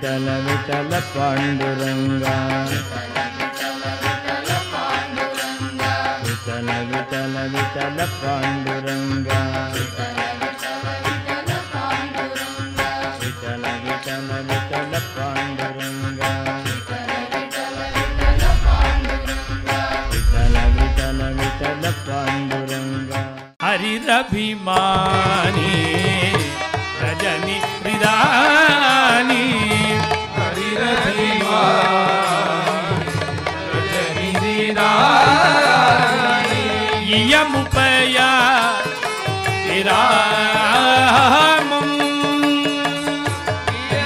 विठल विठल पांडुरंगा विठल विठल विठल पांडुरंगा विठल विठल विठल पांडुरंगा विठल विठल विठल पांडुरंगा हरिरभिमानी रजनी हृदानी हरिरभिमानी रजनी हृदानी यमुपया विरामं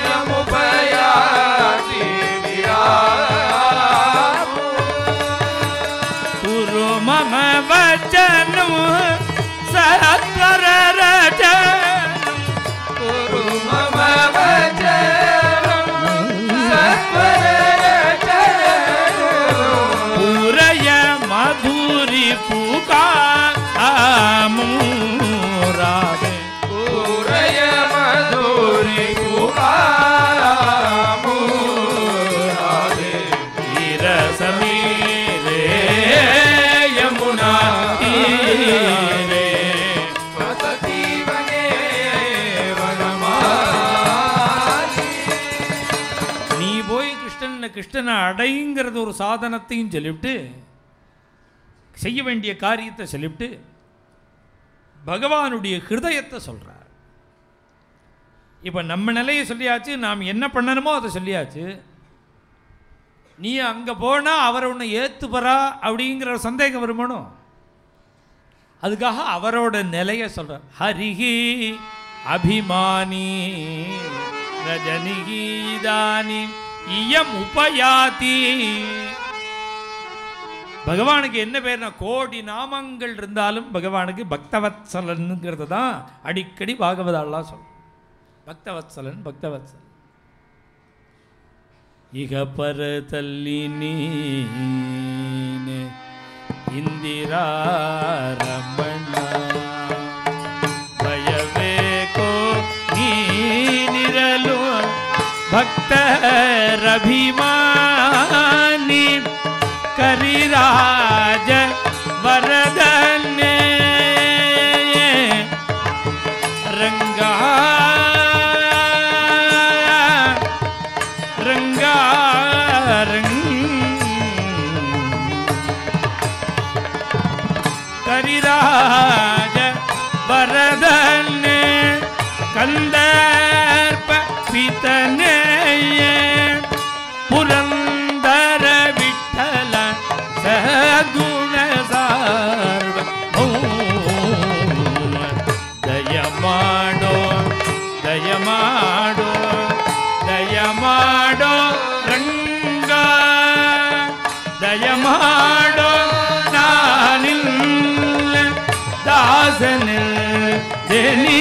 यमुपयाति विरामं कुरु मम वचनं सत्वर रचनं कुरु मम वचनं सत्वर रचनं पूरय मधुरी पुकारमुरारे पूरय मधुरी पुकारमुरारे वीरसमीरे यमुना तीरे वसति वने वनमाली நீ போய் கிருஷ்ணனை அடைங்கிறது ஒரு சாதனத்தையும் சொல்லிவிட்டு செய்ய வேண்டிய காரியத்தை சொல்லிவிட்டு பகவானுடைய ஹிருதயத்தை சொல்றார். இப்போ நம்ம நிலையை சொல்லியாச்சு, நாம் என்ன பண்ணணுமோ அதை சொல்லியாச்சு. நீ அங்கே போனால் அவரை உன்னை ஏற்றுப்பறா அப்படிங்கிற ஒரு சந்தேகம் வருமானோ, அதுக்காக அவரோட நிலையை சொல்கிறார். ஹரிஹி அபிமானி ரஜனிகி இதானி இயம் உபயாதி. பகவானுக்கு என்ன பேர்னா, கோடி நாமங்கள் இருந்தாலும் பகவானுக்கு பக்தவத்சலனுங்கிறது தான் அடிக்கடி பாகவதாலாம் சொல்லும். பக்தவத்சலன் பக்தவத்சலன். இக பர தல்லி நீனே இந்திரா ரமணா பயவேகோ நீனிரலு भक्तरभिमानी करिराज वरदने रंगा रंगा करिराज वरदने कंदर्प पितने पुरंदर विठ्ठल सगुण सार्वभौम दयमाडो दयमाडो दयमाडो रंगा दयमाडो नानिल दासनिल देनी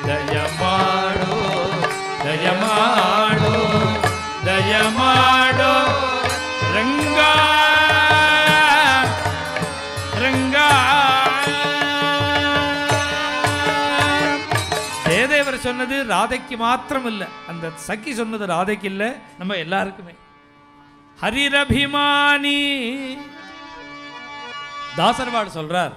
दयमाडो दयमाडो दयमाडो रंगा रंगा. ஜெயதேவர் சொன்னது ராதைக்கு மாத்திரம் இல்லை, அந்த சக்கி சொன்னது ராதைக்கு இல்லை, நம்ம எல்லாருக்குமே. ஹரிரபிமானி தாசர்வாடு சொல்றார்,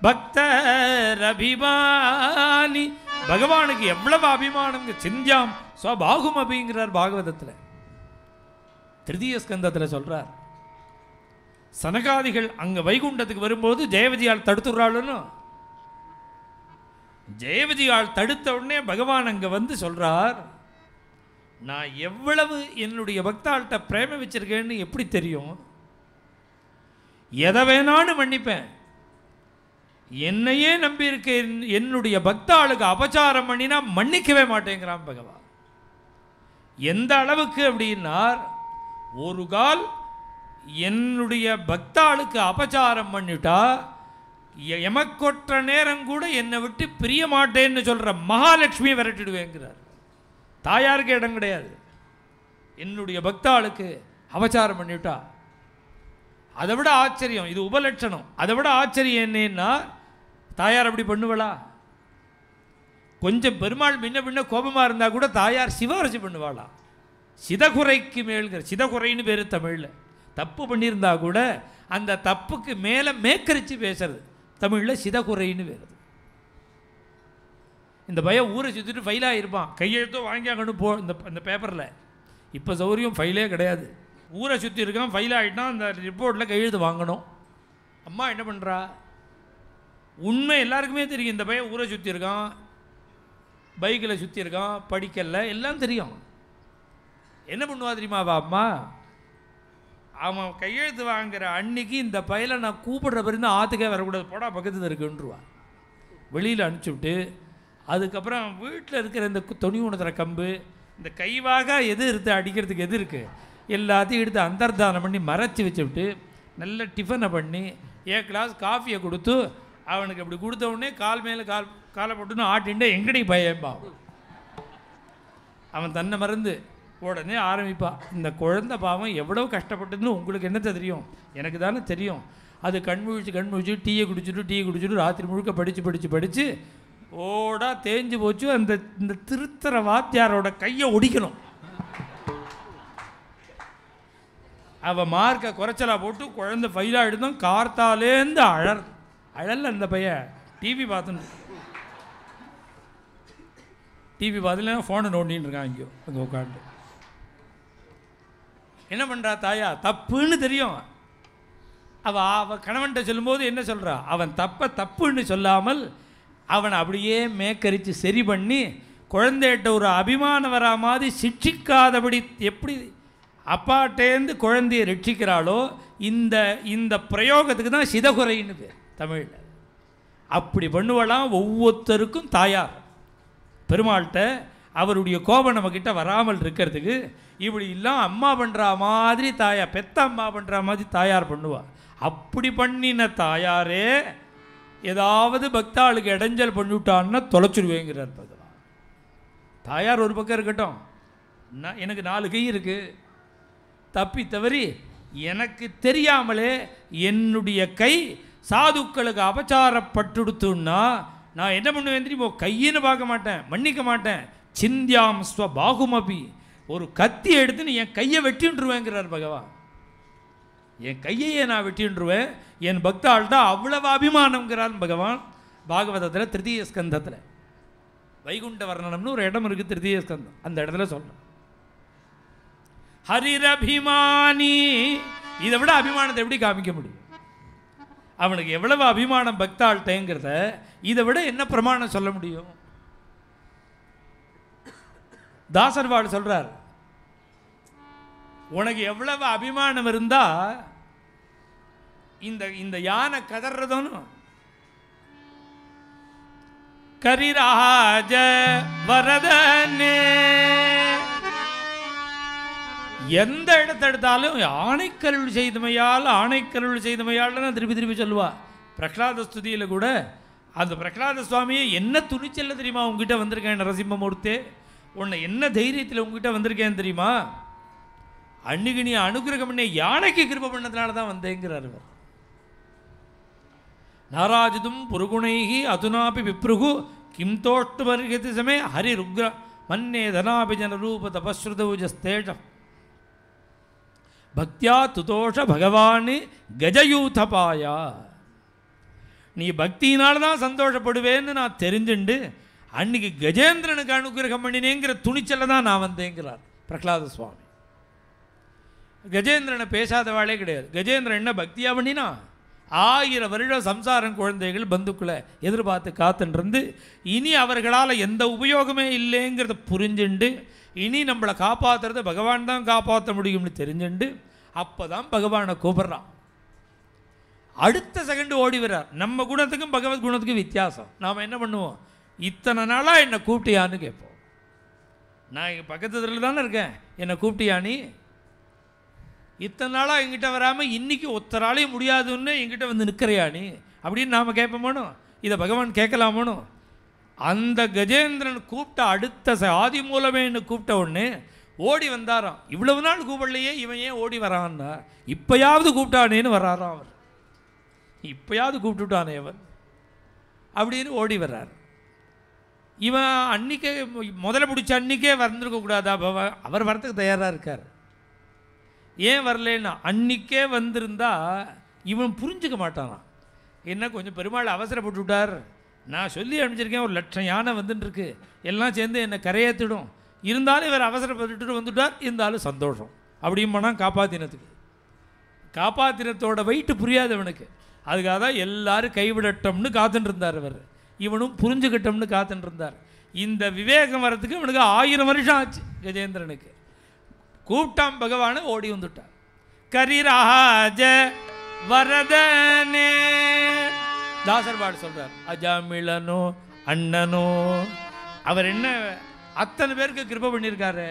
பக்தர் அபிமானி. பகவானுக்கு எவ்வளவு அபிமானம். சிந்தியாம் ஸ்வபாகும் அப்படிங்கிறார் பாகவதத்தில், திருதிய ஸ்கந்தத்தில் சொல்றார். சனகாதிகள் அங்க வைகுண்டத்துக்கு வரும்போது ஜெயவதியால் தடுத்துடுறாள்னு, ஜெயவதியால் தடுத்த உடனே பகவான் அங்க வந்து சொல்றார், நான் எவ்வளவு என்னுடைய பக்தாள்கிட்ட பிரேம வச்சிருக்கேன்னு எப்படி தெரியும்? எதை வேணாலும் மன்னிப்பேன், என்னையே நம்பியிருக்கேன், என்னுடைய பக்தாளுக்கு அபச்சாரம் பண்ணினா மன்னிக்கவே மாட்டேங்கிறான் பகவான். எந்த அளவுக்கு அப்படின்னார், ஒரு கால் என்னுடைய பக்தாளுக்கு அபச்சாரம் பண்ணிட்டா எமக்கொற்ற நேரம் கூட என்னை விட்டு பிரிய மாட்டேன்னு சொல்ற மகாலட்சுமியை விரட்டிடுவேங்கிறார். தாயாருக்கு இடம் கிடையாது. என்னுடைய பக்தாளுக்கு அபச்சாரம் பண்ணிவிட்டா, அதை விட ஆச்சரியம், இது உபலட்சணம். அதை விட ஆச்சரியம் என்னன்னா, தாயார் அப்படி பண்ணுவளா? கொஞ்சம் பெருமாள் முன்ன பின்ன கோபமாக இருந்தால் கூட தாயார் சிபாரிசு பண்ணுவாளாம். சிதகுறைக்கு மேல்கிற சிதகுறைன்னு பேர் தமிழில். தப்பு பண்ணியிருந்தா கூட அந்த தப்புக்கு மேலே மேக்கரிச்சு பேசுறது தமிழில் சிதகுறைன்னு பேருது. இந்த பையன் ஊரை சுற்றிட்டு ஃபைலாக இருப்பான், கையெழுத்தோ வாங்கியாங்கன்னு இந்த பேப்பரில். இப்போ சௌரியம் ஃபைலே கிடையாது. ஊரை சுற்றி இருக்கான், ஃபைல் ஆகிட்டான், அந்த ரிப்போர்ட்டில் கையெழுத்து வாங்கணும். அம்மா என்ன பண்ணுறா? உண்மை எல்லாருக்குமே தெரியும். இந்த பையன் ஊரை சுற்றி இருக்கான், பைக்கில் சுற்றி இருக்கான், படிக்கல, எல்லாம் தெரியும். என்ன பண்ணுவா தெரியுமா அம்மா? அவன் கையெழுத்து வாங்குற அன்னைக்கு இந்த பையலை நான் கூப்பிடுற பிறகு ஆற்றுக்கே வரக்கூடாது, போடா பக்கத்தில் இருக்குன்றுவா. வெளியில் அனுப்பிச்சி விட்டு அதுக்கப்புறம் வீட்டில் இருக்கிற இந்த துணி உணர்த்துற கம்பு, இந்த கைவாக எது இருக்குது அடிக்கிறதுக்கு எது இருக்குது எல்லாத்தையும் எடுத்து அந்தர்தானம் பண்ணி மறைச்சி வச்சு விட்டு நல்ல டிஃபனை பண்ணி கிளாஸ் காஃபியை கொடுத்து அவனுக்கு அப்படி கொடுத்த உடனே கால் மேலே காலை போட்டுன்னு ஆட்டின்ட்டு எங்கடி பயன்பா. அவன் தன்னை மறந்து உடனே ஆரம்பிப்பா. இந்த குழந்தை பாவம் எவ்வளோ கஷ்டப்பட்டதுன்னு உங்களுக்கு என்ன தெரியும்? எனக்கு தானே தெரியும். அது கண் முழிச்சு டீயை குடிச்சுட்டு ராத்திரி முழுக்க படித்து ஓடா தேஞ்சு போச்சு. இந்த திருத்தர வாத்தியாரோட கையை ஒடிக்கணும். அவள் மார்க்கை குறைச்சலாக போட்டு குழந்தை ஃபைலாக எடுத்தோம். கார்த்தாலேருந்து அழல அந்த பையன் டிவி பார்த்துல ஃபோனை நோண்டின்னு இருக்கான். இங்கேயோ அங்கே உட்காந்து என்ன பண்ணுறா தாயா? தப்புன்னு தெரியும். அவள் கணவன்கிட்ட சொல்லும்போது என்ன சொல்கிறா? அவன் தப்புன்னு சொல்லாமல் அவனை அப்படியே மேக்கரித்து சரி பண்ணி குழந்தைகிட்ட ஒரு அபிமானம் வரா மாதிரி சிட்சிக்காதபடி எப்படி அப்பாட்டேந்து குழந்தையை ரட்சிக்கிறாளோ இந்த பிரயோகத்துக்கு தான் சிதகுறைன்னு பேர் தமிழில். அப்படி பண்ணுவலாம் ஒவ்வொருத்தருக்கும் தாயார். பெருமாள்கிட்ட அவருடைய கோபம் நம்மக்கிட்ட வராமல் இருக்கிறதுக்கு இப்படி எல்லாம் அம்மா பண்ணுற மாதிரி தாயார், பெத்த அம்மா பண்ணுற மாதிரி தாயார் பண்ணுவாள். அப்படி பண்ணின தாயாரே ஏதாவது பக்தாளுக்கு இடைஞ்சல் பண்ணிவிட்டான்னா தொலைச்சிடுவேங்கிறார் பகவான். தாயார் ஒரு பக்கம் இருக்கட்டும், எனக்கு 4 கை இருக்குது, தப்பி தவறி எனக்கு தெரியாமலே என்னுடைய கை சாதுக்களுக்கு அபச்சாரப்பட்டுடுத்துன்னா நான் என்ன பண்ணுவேன் தெரியுமோ? கையின்னு பார்க்க மாட்டேன், மன்னிக்க மாட்டேன். சிந்தியாம் ஸ்வபாகுமபி, ஒரு கத்தி எடுத்து என் கையை வெட்டின்றுவேங்கிறார் பகவான். என் கையையே நான் வெட்டின்றுவேன். என் பக்தாள்கிட்ட அவ்வளவு அபிமானம்ங்கிறான் பகவான். பாகவதத்தில் 3ய ஸ்கந்தத்தில் வைகுண்ட வர்ணனம்னு ஒரு இடம் இருக்குது, 3ய ஸ்கந்தம். அந்த இடத்துல சொல்கிறேன் ஹரிரபிமானி. இதை விட அபிமானத்தை எப்படி காமிக்க முடியும்? அவனுக்கு எவ்வளவு அபிமானம் பக்தாள்கிட்டங்கிறத இதை விட என்ன பிரமாணம் சொல்ல முடியும்? தாசர்வாள் சொல்றார், உனக்கு எவ்வளவு அபிமானம் இருந்தா இந்த யானை கதறதும் கரிராஜ வரதனே. எந்த இடத்தை எடுத்தாலும் ஆணைக்கருள் செய்தமையால் தான் திருப்பி சொல்லுவா. பிரகலாத ஸ்துதியில் கூட அந்த பிரகலாத சுவாமியை என்ன துணிச்சல்ல தெரியுமா உங்ககிட்ட வந்திருக்கேன் நரசிம்மமூர்த்தே, உன்னை என்ன தைரியத்தில் உங்ககிட்ட வந்திருக்கேன் தெரியுமா? அன்னைக்கு நீ அனுகிரகம் பண்ண யானைக்கு கிருபை பண்ணதுனால தான் வந்தேங்கிறார். நாராஜிதும் புருகுணைகி அதுனாபி விப்ருகு கிம் தோஷ்டு வருகதி சமே ஹரி ருக்ர மன்னே தனாபிஜன ரூப தபஸ்ருதவுஜஸ்தேஜம் பக்தியா துதோஷ பகவான் கஜயூதபாயா. நீ பக்தியினால தான் சந்தோஷப்படுவேன்னு நான் தெரிஞ்சுண்டு அன்னைக்கு கஜேந்திரனுக்கு அனுகிரகம் பண்ணினேங்கிற துணிச்சல தான் நான் வந்தேங்கிறார் பிரகலாத சுவாமி. கஜேந்திரனை பேசாதவாளே கிடையாது. கஜேந்திரன் என்ன பக்தியா பண்ணினா 1000 வருடம் சம்சாரம் குழந்தைகள் பந்துக்களை எதிர்பார்த்து காத்துன்றிருந்து இனி அவர்களால் எந்த உபயோகமே இல்லைங்கிறத புரிஞ்சுண்டு இனி நம்மளை காப்பாற்றுறத பகவான் தான் காப்பாற்ற முடியும்னு தெரிஞ்சுண்டு அப்போ தான் பகவானை கூப்பிட்றான். அடுத்த செகண்டு ஓடி வர்றார். நம்ம குணத்துக்கும் பகவத் குணத்துக்கும் வித்தியாசம். நாம் என்ன பண்ணுவோம்? இத்தனை நாளாக என்னை கூப்பிட்டியான்னு கேட்போம். நான் இங்கே பக்கத்துல தானே இருக்கேன், என்னை கூப்பிட்டியானி? இத்தனை நாளாக எங்கிட்ட வராமல் இன்றைக்கி ஒத்தராலையும் முடியாதுன்னு எங்கிட்ட வந்து நிற்கிறையானி அப்படின்னு நாம் கேட்போமோனோ? இதை பகவான் கேட்கலாமோனோ? அந்த கஜேந்திரன் கூப்பிட்ட அடுத்த ஆதி மூலமேன்னு கூப்பிட்ட உடனே ஓடி வந்தாராம். இவ்வளவு நாள் கூப்பிடலையே, இவன் ஏன் ஓடி வரான்னா இப்போயாவது கூப்பிட்டானேன்னு வர்றாராம் அவர். இப்போயாவது கூப்பிட்டுட்டானே அவன் அப்படின்னு ஓடி வர்றார். இவன் அன்றைக்கே முதல்ல பிடிச்ச அன்றைக்கே வந்திருக்கக்கூடாதா? அவர் வரத்துக்கு தயாராக இருக்கார். ஏன் வரலன்னா, அன்றைக்கே வந்திருந்தா இவன் புரிஞ்சுக்க மாட்டானான். என்ன கொஞ்சம் பெருமாள் அவசரப்பட்டு விட்டார், நான் சொல்லி அனுப்பிச்சிருக்கேன், 1,00,000 யானை வந்துட்டுருக்கு, எல்லாம் சேர்ந்து என்னை கரையேற்றிடும், இருந்தாலும் இவர் அவசரப்பட்டுட்டு வந்துட்டார், இருந்தாலும் சந்தோஷம் அப்படியும் போனால் காப்பாற்றினத்துக்கு. காப்பாற்றினத்தோட வெயிட்டு புரியாதவனுக்கு. அதுக்காக தான் எல்லாரும் கைவிடட்டம்னு காத்துட்டு இருந்தார் அவர். இவனும் புரிஞ்சுக்கிட்டோம்னு காத்துட்டு இருந்தார். இந்த விவேகம் வரத்துக்கு இவனுக்கு 1000 வருஷம் ஆச்சு. கஜேந்திரனுக்கு கூப்பிட்டான் பகவானை, ஓடி வந்துட்டான். கரிராஜ வரதனே தாசர்பாடு சொல்றார். அஜாமிளனோ அண்ணனோ அவர் என்ன அத்தனை பேருக்கு கிருபை பண்ணியிருக்காரு.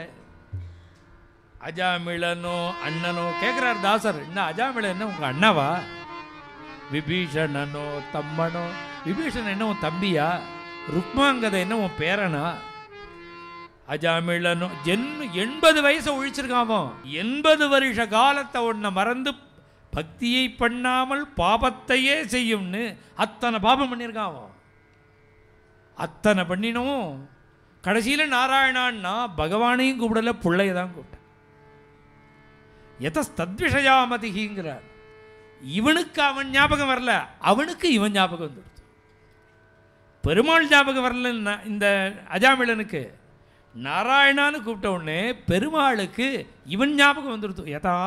அஜாமிளனோ அண்ணனோ கேட்குறார் தாசர். என்ன அஜாமிளன் என்ன உங்க அண்ணாவா? விபீஷணனோ தம்மனோ? விபீஷணன் என்ன உன் தம்பியா? ருக்மாங்கதை என்ன உன் பேரனா? அஜாமிளனோ 80 வயசை ஒழிச்சிருக்கான். 80 வருஷ காலத்தை ஒன்றை மறந்து பக்தியை பண்ணாமல் பாபத்தையே செய்யும்னு அத்தனை பாபம் பண்ணியிருக்கான். அத்தனை பண்ணினோம். கடைசியில் நாராயணான்னா பகவானையும் கூப்பிடல, பிள்ளைய தான் கூப்பிட்டான். எதஸ்தத்விஷயாமதிங்கிறார். இவனுக்கு அவன் ஞாபகம் வரல, அவனுக்கு இவன் ஞாபகம் வந்துடுது. பெருமாள் ஞாபகம் வரலன்னா இந்த அஜாமிளனுக்கு, நாராயணான்னு கூப்பிட்ட உடனே பெருமாளுக்கு இவன் ஞாபகம் வந்துடுது. யதா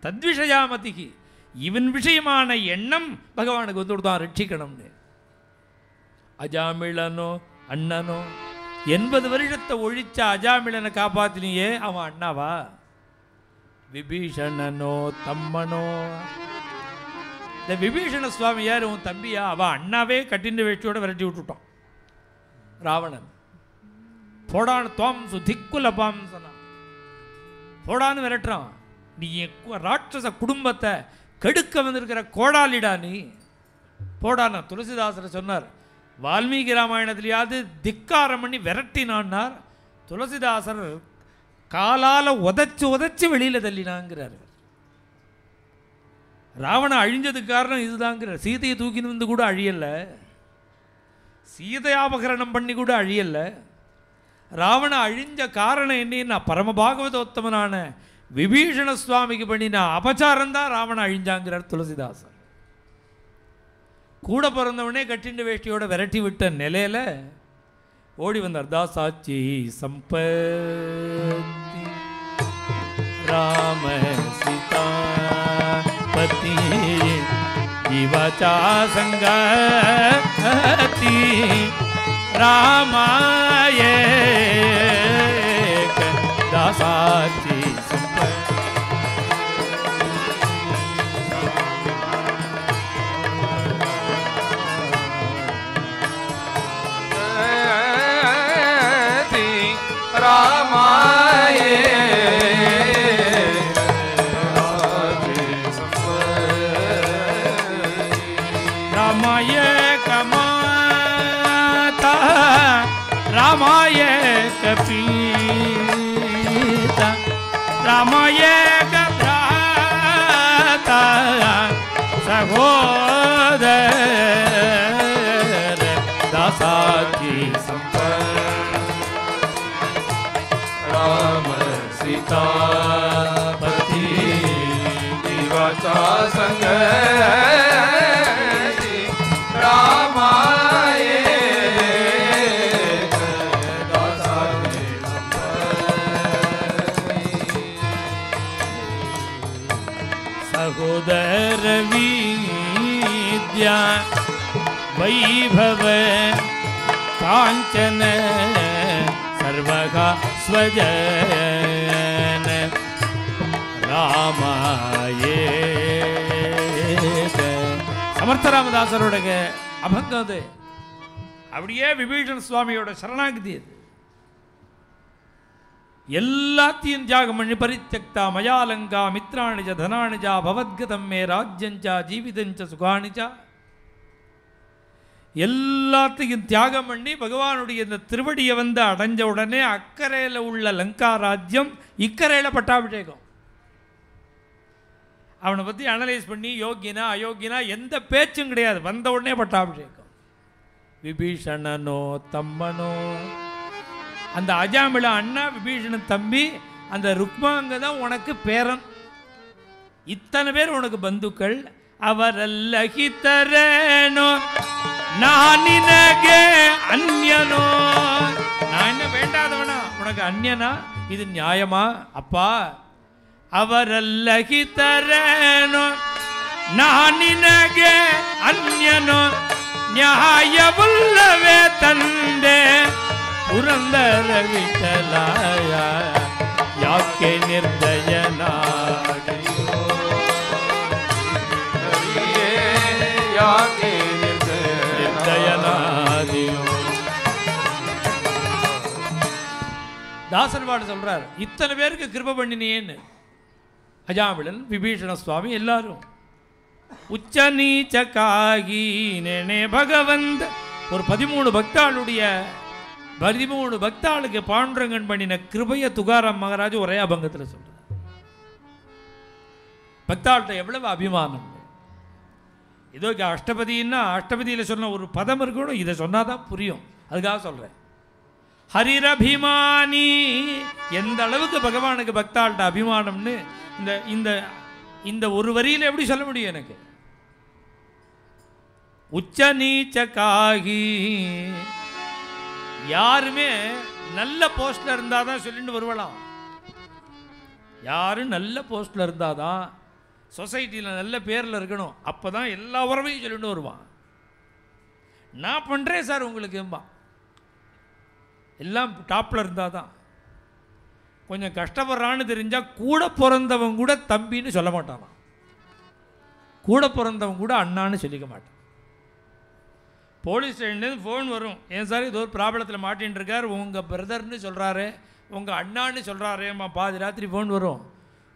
தத்விஷயாமதிக்கு, இவன் விஷயமான எண்ணம் பகவானுக்கு வந்துடுதான் ரட்சிக்கணும்னு. அஜாமிளனோ அண்ணனோ 80 வருஷத்தை ஒழிச்ச அஜாமிளனை காப்பாத்தினியே, அவன் அண்ணாவா? விபீஷணனோ தம்மனோ? இந்த விபீஷண சுவாமி யார்? உன் தம்பியா? அவன் அண்ணாவே கட்டிண்டு வேஷ்டியோட விரட்டி விட்டுட்டான் ராவணன். போடான்னு தோம் சுதிக்குலபாம் சொன்னான். போடான்னு விரட்டுறான். நீ ராட்சச குடும்பத்தை கெடுக்க வந்திருக்கிற கோடாலிடா நீ, போடான. துளசிதாசரை சொன்னார், வால்மீகி ராமாயணத்திலேயாவது திக்காரம் பண்ணி விரட்டினான்னார். துளசிதாசர் காலால் உதச்சி வெளியில் தள்ளினாங்கிறார். ராவணன் அழிஞ்சதுக்கு காரணம் இதுதாங்கிறார். சீதையை தூக்கின்னு வந்து கூட அழியலை, சீதையாபகரணம் பண்ணி கூட அழியலை. ராவணன் அழிஞ்ச காரணம் என்னன்னா, பரமபாகவதோத்தமனான விபீஷண சுவாமிக்கு பண்ணின அபச்சாரம் தான் ராவணன் அழிஞ்சாங்கிறார் துளசிதாசர். கூட பிறந்தவனே கட்டிண்டு வேஷ்டியோட விரட்டி விட்ட நிலையில ஓடி வந்தார். தாசாச்சி சம்பத்தி ராம சீதா பதி இவச்சா சங்கதி ராமாய தாசாச்சி रामाय कपीता रामाय कभ्राता सहोदर दासाची राम सीता पति दिवाचा संग सहोदर विद्या वैभव कांचन सर्वगा स्वजन रामाये समर्थ रामदासरोட அபங்கம் அது. அப்படியே விபீஷண சுவாமியோட சரணாகதி அது. எல்லாத்தையும் தியாகம் பண்ணி பரித்யக்தா மயாலங்கா மித்ராணிஜ தனானிஜா பவத்கதம் மே ராஜ்யஞ்சா ஜீவிதஞ்ச சுகானிஜா, எல்லாத்தையும் தியாகம் பண்ணி பகவானுடைய இந்த திருவடியை வந்து அடைஞ்ச உடனே அக்கறையில் உள்ள லங்கா ராஜ்யம், இக்கரையில் பட்டாபிஷேகம். அவனை பற்றி அனலைஸ் பண்ணி யோகினா அயோக்கியனா எந்த பேச்சும் கிடையாது, வந்த உடனே பட்டாபிஷேகம். விபீஷணனோ தம்மனோ. அந்த அஜாமிள அண்ணா, விபீஷணன் தம்பி, அந்த ருக்மாங்க தான் உனக்கு பேரன். இத்தனை பேர் உனக்கு பந்துக்கள். அவரல்லகிதரேனோ நான் நினகே அந்யனோ. நான் என்ன வேண்டாதவனா, உனக்கு அந்யனா? இது நியாயமா அப்பா? ಅವರಲ್ಲಹಿತರೇನೋ ನಾನಿನಗೆ ಅನ್ಯನೋ ನ್ಯಾಯವಲ್ಲವೇ ತಂದೆ ಪುರಂದರ ವಿಠಲಾಯ ಯಾಕೆ ನಿರ್ದಯನಾಗಿಯೋ ಯಾಕೆ ನಿರ್ದಯನಾಗಿಯೋ. தாசன் பாடு சொல்றார், இத்தனை பேருக்கு கிருபை பண்ணினேன்னு. அஜாமிளன், விபீஷண சுவாமி எல்லாரும் உச்ச நீச்சக்காகி நேனே பகவந்த். ஒரு 13 பக்தாளுடைய 13 பக்தாளுக்கு பாண்டுரங்கன் பண்ணின கிருபைய துகாராம் மகாராஜ் ஒரே அபங்கத்தில் சொல்றார். பக்தாள்கிட்ட எவ்வளவு அபிமானம். இதோ அஷ்டபதினா அஷ்டபதியில் சொன்ன ஒரு பதம் இருக்கணும், இதை சொன்னாதான் புரியும், அதுக்காக சொல்றேன். ஹரிரபிமானி. எந்த அளவுக்கு பகவானுக்கு பக்தாள்கிட்ட அபிமானம்னு இந்த இந்த இந்த ஒரு வரியில் எப்படி சொல்ல முடியும் எனக்கு? உச்ச நீச்சக்காகி. யாருமே நல்ல போஸ்ட்ல இருந்தாதான் சொல்லிட்டு வருவலாம். யாரும் நல்ல போஸ்ட்ல இருந்தாதான், சொசைட்டியில் நல்ல பேரில் இருக்கணும், அப்போதான் எல்லா உறவையும் சொல்லிட்டு வருவான். நான் பண்ணுறேன் சார் உங்களுக்கு, எல்லாம் டாப்பில் இருந்தால் தான். கொஞ்சம் கஷ்டப்படுறான்னு தெரிஞ்சால் கூட பிறந்தவன் கூட தம்பின்னு சொல்ல மாட்டானா, கூட பிறந்தவன் கூட அண்ணான்னு சொல்லிக்க மாட்டான். போலீஸ் ஸ்டேஷன்லேருந்து ஃபோன் வரும், ஏன் சார் இது ஒரு ப்ராப்ளத்தில் மாட்டின்னு இருக்கார், உங்கள் பிரதர்னு சொல்கிறாரு, உங்கள் அண்ணான்னு சொல்கிறாரேம்மா. பாதி ராத்திரி ஃபோன் வரும்.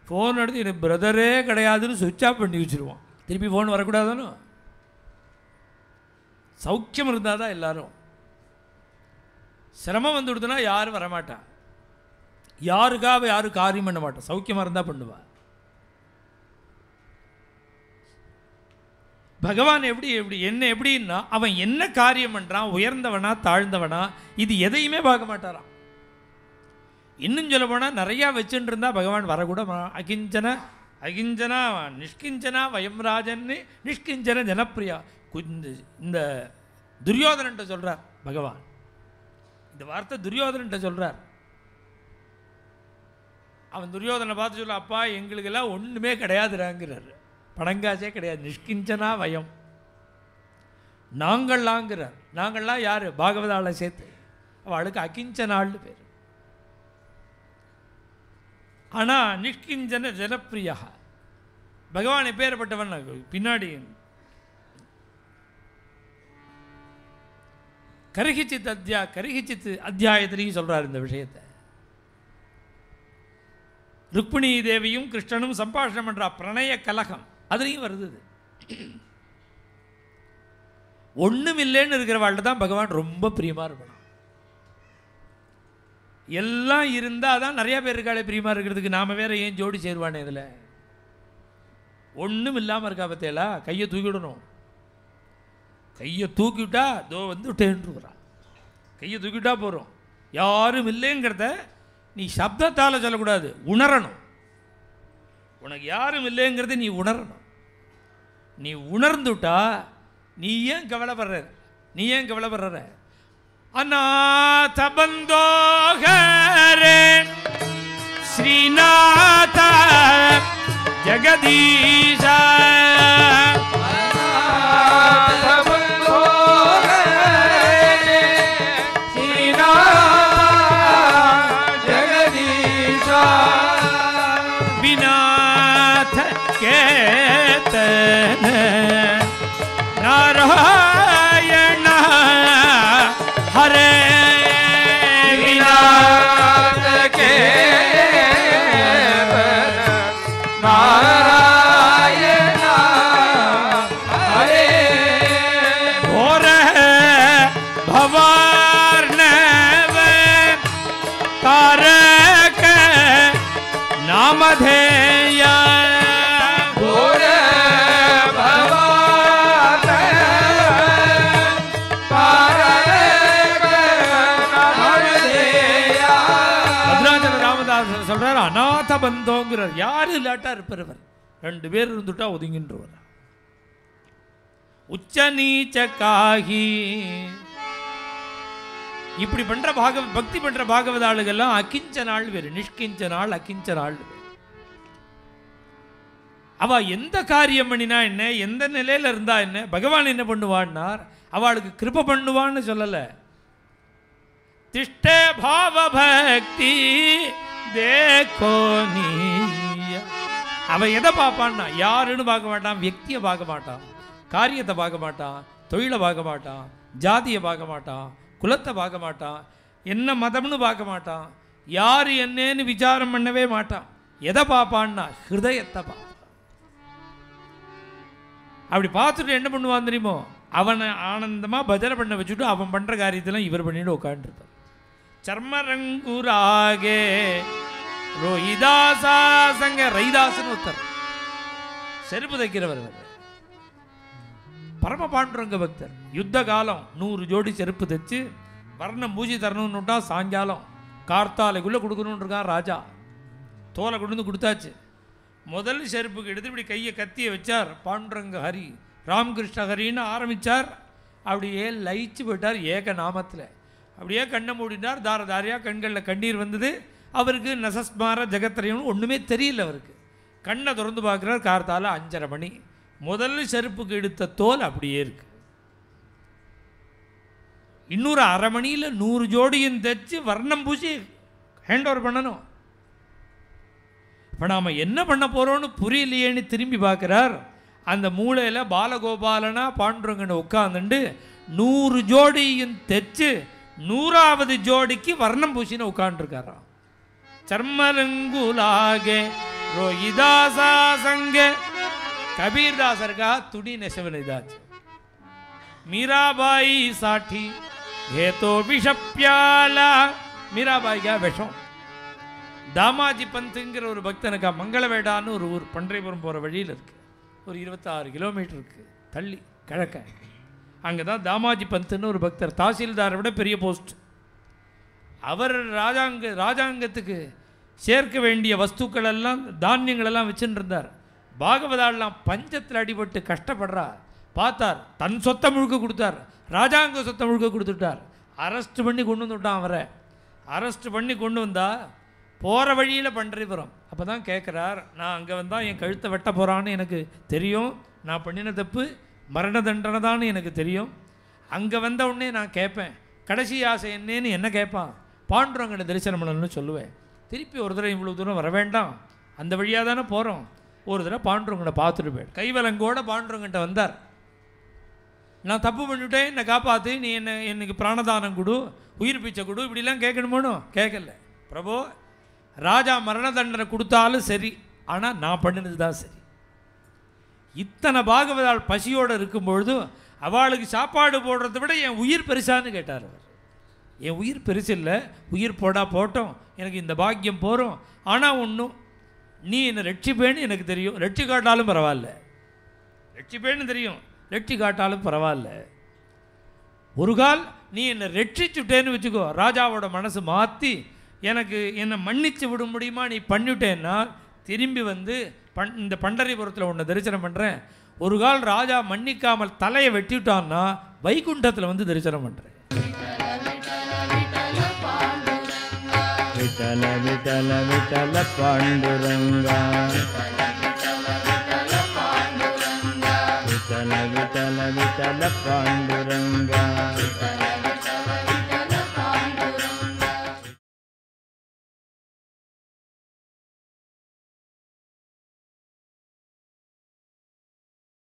ஃபோன் எடுத்து எனக்கு பிரதரே கிடையாதுன்னு சுவிட்ச் ஆஃப் பண்ணி வச்சுருவோம். திருப்பி ஃபோன் வரக்கூடாதுன்னு. சௌக்கியம் இருந்தால் தான் எல்லோரும். சிரமம் வந்து கொடுத்தனா யாரும் வரமாட்டான், யாருக்காக யாரும் காரியம் பண்ண மாட்டான். சௌக்கியமாக இருந்தால் பண்ணுவான். பகவான் எப்படி என்ன எப்படின்னா, அவன் என்ன காரியம் பண்ணுறான், உயர்ந்தவனா தாழ்ந்தவனா, இது எதையுமே பார்க்க மாட்டாரான். இன்னும் சொல்ல போனால் நிறையா வச்சுட்டு இருந்தால் பகவான் வரக்கூட. அகிஞ்சன அகிஞ்சனா நிஷ்கிஞ்சனா வயம்ராஜன்னு நிஷ்கிஞ்சன ஜனப்பிரியா. இந்த துரியோதனன்ட்ட சொல்கிறார் பகவான். இந்த வார்த்தை துரியோதனன்ட்ட சொல்கிறார். அவன் துரியோதனை பார்த்து சொல்ல, அப்பா எங்களுக்கெல்லாம் ஒன்றுமே கிடையாதுறாங்கிறார். பணங்காசே கிடையாது. நிஷ்கிஞ்சனா வயம், நாங்கள்லாங்கிறார். நாங்கள்லாம் யார்? பாகவதாளை சேர்த்து. அவளுக்கு அகிஞ்சனாள்னு பேர். ஆனால் நிஷ்கிஞ்சன ஜனப்பிரியா. பகவான் எப்பேற்பட்டவன் பின்னாடி கரிகிச்சித் அத்தியாயத்திலையும் சொல்கிறார் இந்த விஷயத்தை. ருக்மிணி தேவியும் கிருஷ்ணனும் சம்பாஷணம் பண்ணுறா, பிரணய கலகம், அதுலேயும் வருது. ஒன்றும் இல்லைன்னு இருக்கிறவாள்கிட்ட தான் பகவான் ரொம்ப பிரியமாக இருக்கணும். எல்லாம் இருந்தால் தான் நிறையா பேர் இருக்காளே பிரியமாக இருக்கிறதுக்கு. நாம் வேற ஏன் ஜோடி சேருவானே இதில்? ஒன்றும் இல்லாமல் இருக்கா பற்றியலா? கையை தூக்கிவிடணும். கையை தூக்கிவிட்டா தோ வந்துட்டேன்றான். கையை தூக்கிவிட்டா போகிறோம். யாரும் இல்லைங்கிறத நீ சப்தத்தால் சொல்லக்கூடாது, உணரணும். உனக்கு யாரும் இல்லைங்கிறத நீ உணரணும். நீ உணர்ந்துட்டா நீ ஏன் கவலைப்படுற? அநாத பந்தோகரே ஸ்ரீநாத ஜெகதீஷா. நாராயண ஹரே விநாத நாராயண ஹரே ஓர பவார்ணவ தாரக நாமதேய Para பந்தோங்கிறார். யாரு இல்லாட்டா இருப்பவர், 2 பேர் இருந்துட்டா ஒதுங்கின்றவர். உச்ச நீச்ச காகி இப்படி பண்ற பக்தி பண்ற பாகவத ஆளுகள்லாம் அகிஞ்ச நாள் வேறு, நிஷ்கிஞ்ச நாள், அகிஞ்ச நாள் வேறு. அவ எந்த காரியம் பண்ணினா என்ன, எந்த நிலையில இருந்தா என்ன, பகவான் என்ன பண்ணுவான்னார், அவளுக்கு கிருப பண்ணுவான்னு சொல்லல. திஷ்டே பாவ பக்தி தேகோ நீ. அவ எதை பார்ப்பான்னா, யாருன்னு பார்க்க மாட்டான், வியக்தியை பார்க்க மாட்டான், காரியத்தை பார்க்க மாட்டான், தொழிலை பார்க்க மாட்டான், ஜாதியை பார்க்க மாட்டான், குலத்தை பார்க்க மாட்டான், என்ன மதம்னு பார்க்க மாட்டான், யார் என்னன்னு விசாரம் பண்ணவே மாட்டான். எதை பார்ப்பான்னா ஹிருதயத்தை பார்ப்பான். அப்படி பார்த்துட்டு என்ன பண்ணுவான் தெரியுமோ, அவனை ஆனந்தமாக பஜனை பண்ண வச்சுட்டு அவன் பண்ணுற காரியத்தெல்லாம் இவர் பண்ணிட்டு உட்காந்துருப்பார். சர்மரங்குராகே ரோஹிதாசா சங்க ரைதாசன் ஒருத்தர், செருப்பு தைக்கிறவர், பரம பாண்டுரங்க பக்தர். யுத்த காலம் 100 ஜோடி செருப்பு தைச்சு வர்ணம் பூஜை தரணும்னுட்டா சாயங்காலம் கார்த்தாலைக்குள்ளே கொடுக்கணுன்னு இருக்கான் ராஜா. தோலை கொண்டு வந்து கொடுத்தாச்சு. முதல் செருப்புக்கு எடுத்து இப்படி கையை கத்தியை வச்சார். பாண்டுரங்க ஹரி ராமகிருஷ்ண ஹரின்னு ஆரம்பித்தார். அப்படியே லயிச்சு போயிட்டார் ஏக நாமத்தில். அப்படியே கண்ணை மூடினார். தார தாரியாக கண்களில் கண்ணீர் வந்தது. அவருக்கு நசஸ்மார ஜெகத்திரையும் ஒன்றுமே தெரியல. அவருக்கு கண்ணை திறந்து பார்க்குறார். கார்த்தால 5:30 மணி. முதல் செருப்புக்கு எடுத்த தோல் அப்படியே இருக்கு. இன்னொரு 1/2 மணியில் 100 ஜோடியும் தைச்சு வர்ணம் பூசி ஹேண்ட் ஓவர் பண்ணணும். இப்போ நாம் என்ன பண்ண போகிறோன்னு புரியலையேன்னு திரும்பி பார்க்குறார். அந்த மூளையில் பாலகோபாலனா பாண்டுரங்கன்னு உட்காந்துண்டு 100 ஜோடியும் தைச்சு 100வது ஜோடிக்கு வர்ணம் பூசின்னு உட்காந்துருக்காராம். சர்மலங்குலாகே ரோஹிதாசா சங்க. கபீர்தாசருக்கா துணி நெசவு இதாச்சு. மீராபாய் சாட்டி ஏதோ விஷப்பியாலா. மீராபாய்க்கா விஷம். தாமாஜி பந்துங்கிற ஒரு பக்தனுக்கா மங்களவேடான்னு ஒரு ஊர் பன்றைபுரம் போகிற வழியில் இருக்குது. ஒரு 26 கிலோமீட்டருக்கு தள்ளி கிழக்க. அங்கே தான் தாமாஜி பந்துன்னு ஒரு பக்தர், தாசில்தாரை விட பெரிய போஸ்ட். அவர் ராஜாங்கத்துக்கு சேர்க்க வேண்டிய வஸ்துக்கள் எல்லாம் தானியங்களெல்லாம் வச்சுட்டு இருந்தார். பாகவதாலாம் பஞ்சத்தில் அடிபட்டு கஷ்டப்படுறா. பார்த்தார், தன் சொத்தை முழுக்க கொடுத்தார், ராஜாங்க சொத்தை முழுக்க கொடுத்துட்டார். அரெஸ்ட் பண்ணி கொண்டு வந்துவிட்டான். அவரை அரெஸ்ட் பண்ணி கொண்டு வந்தா போகிற வழியில் பன்றைபுரம். அப்போ தான் கேட்குறார், நான் அங்கே வந்தால் என் கழுத்தை வெட்ட போகிறான்னு எனக்கு தெரியும், நான் பண்ணின தப்பு மரண தண்டனை தான் எனக்கு தெரியும். அங்கே வந்த உடனே நான் கேட்பேன், கடைசி ஆசை என்னன்னு என்ன கேட்பான், பாண்டுரங்கனை தரிசனம் பண்ணணும்னு சொல்லுவேன். திருப்பி ஒரு தடவை இவ்வளோ தூரம் வர வேண்டாம், அந்த வழியாக தானே போகிறோம், ஒரு தடவை பாண்டுரங்கனை பார்த்துட்டு போயிடு. கைவலங்கோட பாண்டுரங்கிட்ட வந்தார். நான் தப்பு பண்ணிவிட்டேன், என்னை காப்பாற்று, நீ எனக்கு பிராணதானம் கொடு, உயிர் பிச்சை கொடு, இப்படிலாம் கேட்கணுமோனோ. கேட்கல. பிரபு, ராஜா மரண தண்டனை கொடுத்தாலும் சரி, ஆனால் நான் பண்ணினது தான் சரி. இத்தனை பாகவதால் பசியோடு இருக்கும்பொழுது அவளுக்கு சாப்பாடு போடுறத விட என் உயிர் பெருசான்னு கேட்டார் அவர். என் உயிர் பெருசு இல்லை, உயிர் போட்டோம், எனக்கு இந்த பாக்கியம் போகிறோம். ஆனால் ஒன்றும், நீ என்னை ரட்சிப்பேன்னு எனக்கு தெரியும், ரட்சி காட்டாலும் பரவாயில்ல, ரட்சிப்பேன்னு தெரியும், ரட்சி காட்டாலும் பரவாயில்ல. ஒரு கால் நீ என்னை ரட்சிச்சுட்டேன்னு வச்சுக்கோ, ராஜாவோட மனசு மாற்றி என்னை மன்னிச்சு விட முடியுமா, நீ பண்ணிவிட்டேன்னா திரும்பி வந்து இந்த பண்டரிபுரத்தில் உன்னை தரிசனம் பண்ணுறேன். ஒரு கால் ராஜா மன்னிக்காமல் தலையை வெட்டிவிட்டான்னா வைகுண்டத்தில் வந்து தரிசனம் பண்ணுறேன். விட்டல விட்டல விட்டல பாண்டுரங்கா, விட்டல விட்டல விட்டல பாண்டுரங்கா.